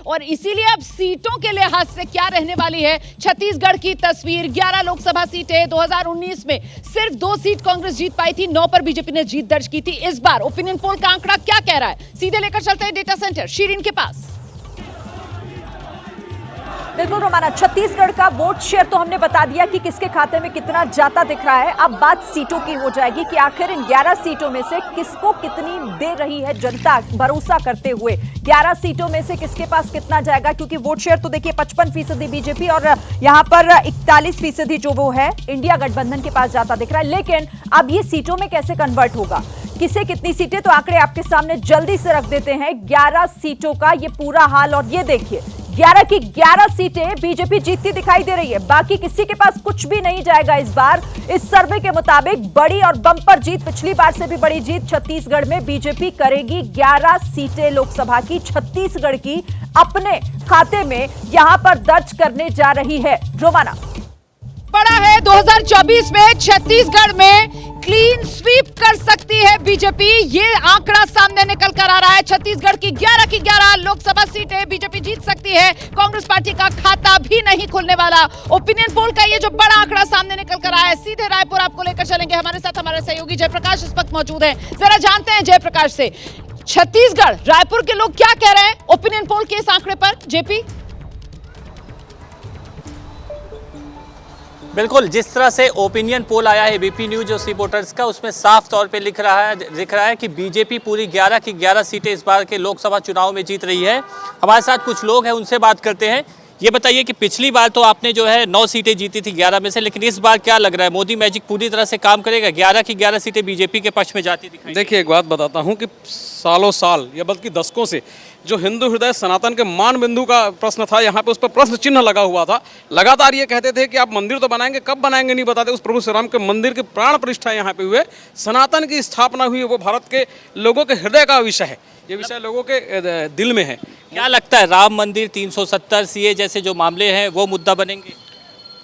और इसीलिए अब सीटों के लिहाज से क्या रहने वाली है छत्तीसगढ़ की तस्वीर। 11 लोकसभा सीटें, 2019 में सिर्फ 2 सीट कांग्रेस जीत पाई थी, 9 पर बीजेपी ने जीत दर्ज की थी। इस बार ओपिनियन पोल का आंकड़ा क्या कह रहा है, सीधे लेकर चलते हैं डेटा सेंटर शीरीन के पास। बिल्कुल रोमाना, छत्तीसगढ़ का वोट शेयर तो हमने बता दिया कि किसके खाते में कितना जाता दिख रहा है। अब बात सीटों की हो जाएगी कि आखिर इन 11 सीटों में से किसको कितनी दे रही है जनता भरोसा करते हुए। 11 सीटों में से किसके पास कितना जाएगा, क्योंकि वोट शेयर तो देखिए 55% बीजेपी और यहाँ पर 41% जो वो है इंडिया गठबंधन के पास जाता दिख रहा है। लेकिन अब ये सीटों में कैसे कन्वर्ट होगा, किसे कितनी सीटें, तो आंकड़े आपके सामने जल्दी से रख देते हैं। 11 सीटों का ये पूरा हाल, और ये देखिए 11 की 11 सीटें बीजेपी जीतती दिखाई दे रही है। बाकी किसी के पास कुछ भी नहीं जाएगा इस बार। इस सर्वे के मुताबिक बड़ी और बम्पर जीत, पिछली बार से भी बड़ी जीत छत्तीसगढ़ में बीजेपी करेगी। 11 सीटें लोकसभा की छत्तीसगढ़ की अपने खाते में यहां पर दर्ज करने जा रही है। रोमाना, बड़ा है 2024 में छत्तीसगढ़ में क्लीन स्वीप कर सकती है बीजेपी, ये आंकड़ा सामने निकल कर आ रहा है। छत्तीसगढ़ की 11 की 11 लोकसभा सीटें बीजेपी जीत सकती है। कांग्रेस पार्टी का खाता भी नहीं खुलने वाला। ओपिनियन पोल का ये जो बड़ा आंकड़ा सामने निकल कर आया है, सीधे रायपुर आपको लेकर चलेंगे। हमारे साथ हमारे सहयोगी जयप्रकाश इस वक्त मौजूद है, जरा जानते हैं जयप्रकाश से छत्तीसगढ़ रायपुर के लोग क्या कह रहे हैं ओपिनियन पोल के इस आंकड़े पर। जेपी, बिल्कुल, जिस तरह से ओपिनियन पोल आया है बीपी न्यूज और सी वोटर्स का, उसमें साफ तौर पे दिख रहा है कि बीजेपी पूरी 11 की 11 सीटें इस बार के लोकसभा चुनाव में जीत रही है। हमारे साथ कुछ लोग हैं, उनसे बात करते हैं। ये बताइए कि पिछली बार तो आपने जो है 9 सीटें जीती थी 11 में से, लेकिन इस बार क्या लग रहा है, मोदी मैजिक पूरी तरह से काम करेगा? 11 की 11 सीटें बीजेपी के पक्ष में जाती दिखाई। देखिए, एक बात बताता हूँ कि सालों साल या बल्कि दशकों से जो हिंदू हृदय सनातन के मान बिंदु का प्रश्न था, यहाँ पे उस पर प्रश्न चिन्ह लगा हुआ था। लगातार ये कहते थे कि आप मंदिर तो बनाएंगे, कब बनाएंगे नहीं बताते। उस प्रभु श्री राम के मंदिर की प्राण प्रतिष्ठा यहाँ पे हुए, सनातन की स्थापना हुई, वो भारत के लोगों के हृदय का विषय है। ये विषय लोगों के दिल में है। क्या लगता है, राम मंदिर, 370 सीए जैसे जो मामले हैं वो मुद्दा बनेंगे?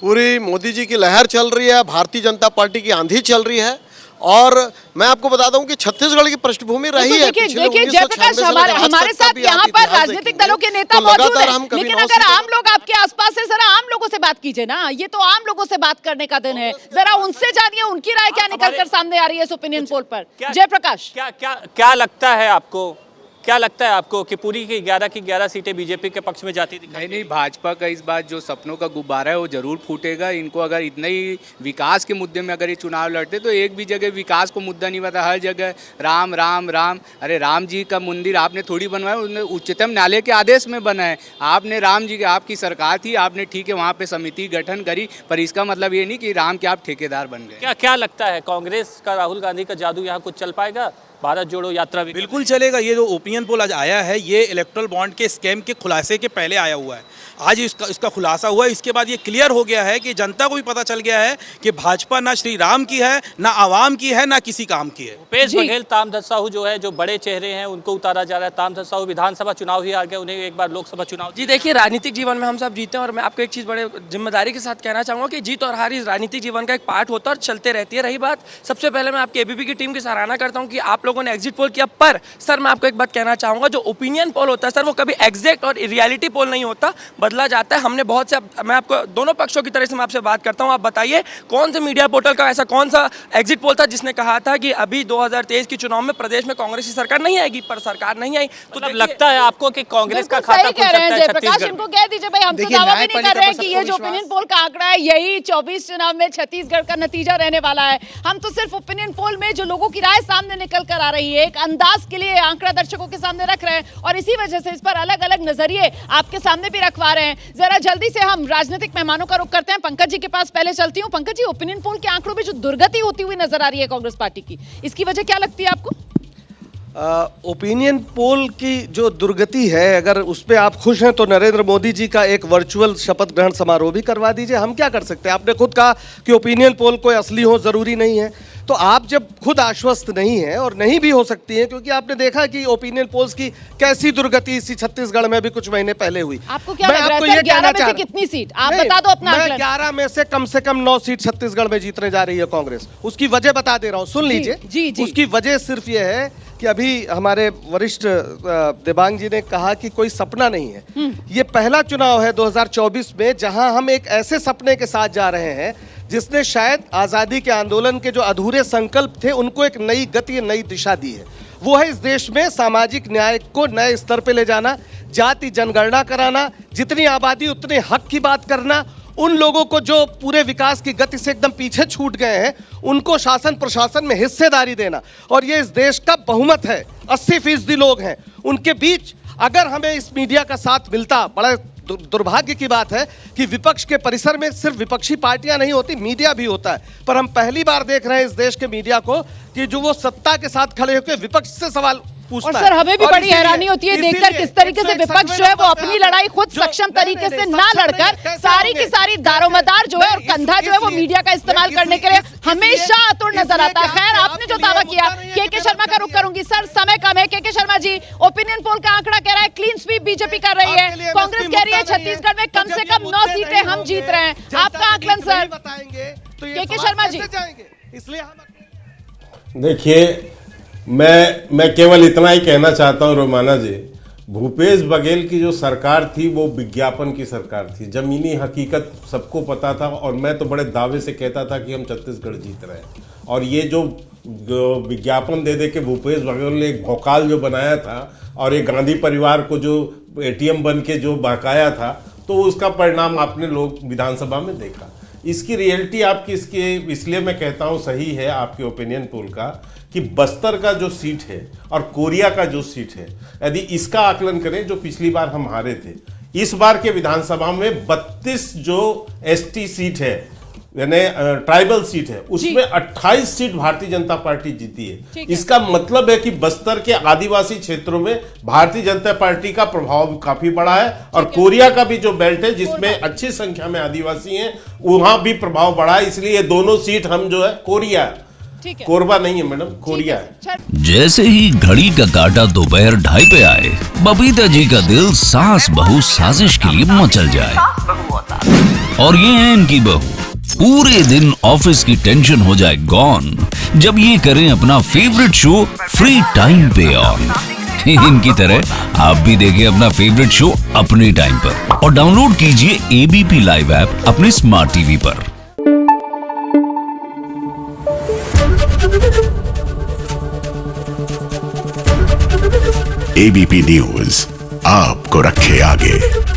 पूरी मोदी जी की लहर चल रही है, भारतीय जनता पार्टी की आंधी चल रही है। और मैं आपको बताता हूं कि छत्तीसगढ़ की पृष्ठभूमि रही है। देखिए जयप्रकाश, हमारे साथ यहाँ पर राजनीतिक दलों के नेता मौजूद हैं, लेकिन अगर आम लोग आपके आसपास है, जरा आम लोगों से बात कीजिए ना। ये तो आम लोगों से बात करने का दिन है, जरा उनसे जानिए उनकी राय क्या निकल कर सामने आ रही है इस ओपिनियन पोल पर। जयप्रकाश, क्या लगता है आपको, क्या लगता है आपको कि पूरी की 11 की 11 सीटें बीजेपी के पक्ष में जाती दिखाई? नहीं, भाजपा का इस बार जो सपनों का गुब्बारा है वो जरूर फूटेगा। इनको अगर इतना ही विकास के मुद्दे में अगर ये चुनाव लड़ते तो एक भी जगह विकास को मुद्दा नहीं बता, हर जगह राम राम राम। अरे राम जी का मंदिर आपने थोड़ी बनवाया, उसने उच्चतम न्यायालय के आदेश में बना है। आपने राम जी, आपकी सरकार थी, आपने ठीक है वहाँ पे समिति गठन करी, पर इसका मतलब ये नहीं कि राम के आप ठेकेदार बन गए। क्या लगता है, कांग्रेस का, राहुल गांधी का जादू यहाँ कुछ चल पाएगा? भारत जोड़ो यात्रा भी बिल्कुल चलेगा। ये जो ओपिनियन पोल आज आया है, ये इलेक्ट्रल बॉन्ड के स्कैम के खुलासे के पहले आया हुआ है। आज इसका खुलासा हुआ, इसके बाद ये क्लियर हो गया है कि जनता को भी पता चल गया है कि भाजपा ना श्री राम की है, ना आवाम की है, ना किसी काम की है। भूपेश बघेल, तामध्वज साहू जो है, जो बड़े चेहरे हैं उनको उतारा जा रहा है। तामध्वज साहू विधानसभा चुनाव ही आ गए, उन्हें एक बार लोकसभा चुनाव। जी देखिए, राजनीतिक जीवन में हम सब जीते हैं, और मैं आपको एक चीज़ बड़े जिम्मेदारी के साथ कहना चाहूँगा कि जीत और हार इस राजनीतिक जीवन का एक पार्ट होता है और चलते रहती है। रही बात, सबसे पहले मैं आपकी एबीपी की टीम की सराहना करता हूँ कि आप लोगों ने एग्जिट पोल किया, पर सर मैं आपको एक बात कहना चाहूँगा, जो ओपिनियन पोल होता है सर, वो कभी एग्जैक्ट और रियलिटी पोल नहीं होता, बदला जाता है। हमने बहुत से, मैं आपको दोनों पक्षों की तरह से मैं आपसे बात करता हूं, आप बताइए कौन से मीडिया पोर्टल का ऐसा कौन सा एग्जिट पोल था जिसने कहा था कि अभी 2023 के चुनाव में प्रदेश में कांग्रेस की सरकार नहीं आएगी, पर सरकार नहीं आई। तो मतलब लगता है आपको कि कांग्रेस का खाता खुल सकता है छत्तीसगढ़? इनको कह दीजिए भाई, हम तो दावा भी नहीं कर रहे हैं कि ये जो ओपिनियन पोल का आंकड़ा है यही 24 चुनाव में छत्तीसगढ़ का नतीजा रहने वाला है। हम तो सिर्फ ओपिनियन पोल में जो लोगों की राय सामने निकल कर आ रही है, एक अंदाज के लिए आंकड़ा दर्शकों के सामने रख रहे हैं, और इसी वजह से इस पर अलग अलग नजरिए आपके सामने भी रखवा रहे हैं। जरा जल्दी से हम राजनीतिक मेहमानों का रुख करते हैं, पंकज जी के पास पहले चलती हूं। पंकज जी, ओपिनियन पोल के आंकड़ों में जो दुर्गति होती हुई नजर आ रही है कांग्रेस पार्टी की, इसकी वजह क्या लगती है आपको? ओपिनियन पोल की जो दुर्गति है, अगर उस पर आप खुश हैं तो नरेंद्र मोदी जी का एक वर्चुअल शपथ ग्रहण समारोह भी करवा दीजिए। हम क्या कर सकते हैं? आपने खुद कहा कि ओपिनियन पोल कोई असली हो जरूरी नहीं है, तो आप जब खुद आश्वस्त नहीं है, और नहीं भी हो सकती है, क्योंकि आपने देखा कि ओपिनियन पोल्स की कैसी दुर्गति इसी छत्तीसगढ़ में भी कुछ महीने पहले हुई। आपको क्या लग रहा है 11 में से कितनी सीट आप बता दो अपना? 11 में से कम 9 सीट छत्तीसगढ़ में जीतने जा रही है कांग्रेस। उसकी वजह बता दे रहा हूं, सुन लीजिए। उसकी वजह सिर्फ यह है कि अभी हमारे वरिष्ठ दिबांग जी ने कहा कि कोई सपना नहीं है। ये पहला चुनाव है 2024 में जहां हम एक ऐसे सपने के साथ जा रहे हैं जिसने शायद आज़ादी के आंदोलन के जो अधूरे संकल्प थे उनको एक नई गति, नई दिशा दी है। वो है इस देश में सामाजिक न्याय को नए स्तर पे ले जाना, जाति जनगणना कराना, जितनी आबादी उतने हक की बात करना, उन लोगों को जो पूरे विकास की गति से एकदम पीछे छूट गए हैं उनको शासन प्रशासन में हिस्सेदारी देना। और ये इस देश का बहुमत है, 80% लोग हैं, उनके बीच अगर हमें इस मीडिया का साथ मिलता, बड़ा दुर्भाग्य की बात है कि विपक्ष के परिसर में सिर्फ विपक्षी पार्टियां नहीं होती, मीडिया भी होता है, पर हम पहली बार देख रहे हैं इस देश के मीडिया को कि जो वो सत्ता के साथ खड़े होकर विपक्ष से सवाल और सर हमें भी बड़ी हैरानी होती है देखकर किस तरीके से विपक्ष जो है वो अपनी लड़ाई खुद सक्षम तरीके से ना लड़कर सारी की सारी दारोमदार जो है और कंधा जो है वो मीडिया का इस्तेमाल करने के लिए हमेशा आतुर नजर आता है। खैर, आपने जो दावा किया, के शर्मा का रुख करूंगी। सर, समय कम है। के शर्मा जी, ओपिनियन पोल का आंकड़ा कह रहा है क्लीन स्वीप बीजेपी कर रही है, कांग्रेस कह रही है छत्तीसगढ़ में कम से कम 9 सीटें हम जीत रहे हैं। आपका आकलन सर? के शर्मा जी, इसलिए हम देखिए, मैं केवल इतना ही कहना चाहता हूँ रोमाना जी, भूपेश बघेल की जो सरकार थी वो विज्ञापन की सरकार थी, जमीनी हकीकत सबको पता था। और मैं तो बड़े दावे से कहता था कि हम छत्तीसगढ़ जीत रहे हैं। और ये जो विज्ञापन दे दे के भूपेश बघेल ने एक भौकाल जो बनाया था और एक गांधी परिवार को जो ATM बन के जो बहकाया था, तो उसका परिणाम आपने लोग विधानसभा में देखा। इसकी रियलिटी आपकी इसलिए मैं कहता हूँ सही है आपके ओपिनियन पोल का कि बस्तर का जो सीट है और कोरिया का जो सीट है, यदि इसका आकलन करें जो पिछली बार हम हारे थे, इस बार के विधानसभा में 32 जो ST सीट है यानी ट्राइबल सीट है, उसमें 28 सीट भारतीय जनता पार्टी जीती है। इसका मतलब है कि बस्तर के आदिवासी क्षेत्रों में भारतीय जनता पार्टी का प्रभाव काफी बड़ा है। और कोरिया का भी जो बेल्ट है जिसमें अच्छी संख्या में आदिवासी हैं, वहां भी प्रभाव बढ़ा है। इसलिए ये दोनों सीट हम जो है कोरिया, कोरबा नहीं है मैडम, कोरिया है। जैसे ही घड़ी का काटा दोपहर 2:30 पे आए, बबीता जी का दिल सास बहू साजिश के लिए मचल जाए। और ये है इनकी बहू, पूरे दिन ऑफिस की टेंशन हो जाए गॉन जब ये करें अपना फेवरेट शो फ्री टाइम पे ऑन। इनकी तरह आप भी देखिए अपना फेवरेट शो अपने टाइम पर और डाउनलोड कीजिए ABP लाइव ऐप अपने स्मार्ट टीवी पर। ABP न्यूज आपको रखे आगे।